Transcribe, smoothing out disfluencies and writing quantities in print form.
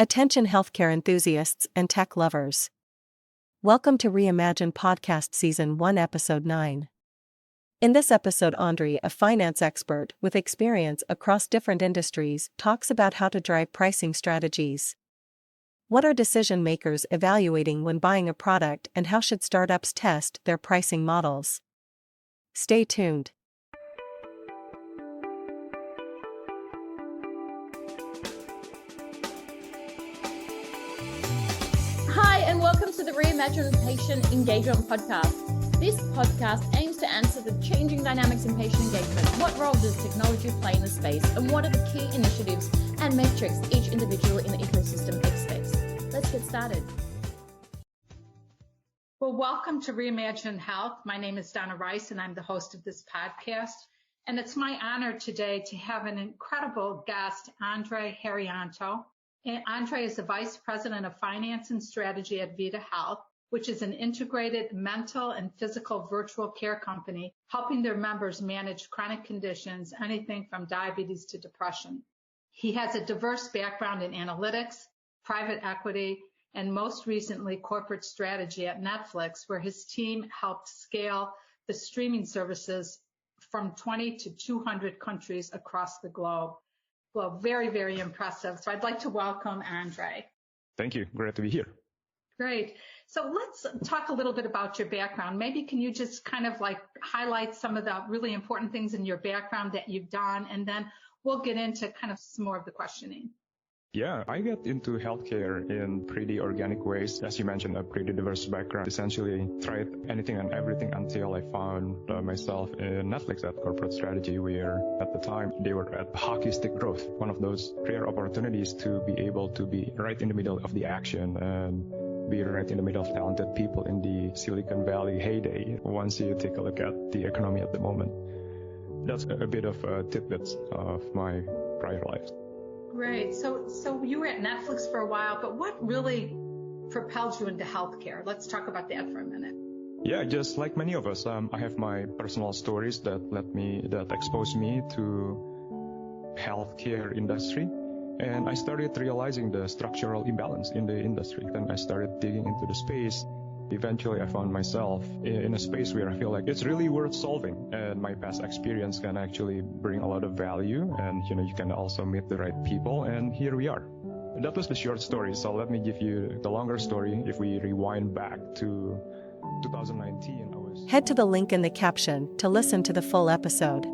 Attention healthcare enthusiasts and tech lovers. Welcome to Reimagine Podcast Season 1 Episode 9. In this episode, Andry, a finance expert with experience across different industries, talks about how to drive pricing strategies. What are decision makers evaluating when buying a product, and how should startups test their pricing models? Stay tuned. Hi, and welcome to the Reimagine Patient Engagement Podcast. This podcast aims to answer the changing dynamics in patient engagement. What role does technology play in the space, and what are the key initiatives and metrics each individual in the ecosystem expects? Let's get started. Well, welcome to Reimagine Health. My name is Donna Rice, and I'm the host of this podcast. And it's my honor today to have an incredible guest, Andry Haryanto. And Andry is the Vice President of Finance and Strategy at Vita Health, which is an integrated mental and physical virtual care company helping their members manage chronic conditions, anything from diabetes to depression. He has a diverse background in analytics, private equity, and most recently corporate strategy at Netflix, where his team helped scale the streaming services from 20 to 200 countries across the globe. Well, very, very impressive. So I'd like to welcome Andry. Thank you. Great to be here. Great. So let's talk a little bit about your background. Maybe can you just kind of like highlight some of the really important things in your background that you've done, and then we'll get into kind of some more of the questioning. Yeah, I got into healthcare in pretty organic ways. As you mentioned, a pretty diverse background. Essentially tried anything and everything until I found myself in Netflix at corporate strategy, where at the time they were at hockey stick growth. One of those rare opportunities to be able to be right in the middle of the action and be right in the middle of talented people in the Silicon Valley heyday once you take a look at the economy at the moment. That's a bit of tidbits of my prior life. Great. So you were at Netflix for a while, but what really propelled you into healthcare? Let's talk about that for a minute. Yeah, just like many of us, I have my personal stories that exposed me to healthcare industry. And I started realizing the structural imbalance in the industry. Then I started digging into the space. Eventually, I found myself in a space where I feel like it's really worth solving, and my past experience can actually bring a lot of value, and you can also meet the right people, and here we are. That was the short story, so let me give you the longer story. If we rewind back to 2019, Head to the link in the caption to listen to the full episode.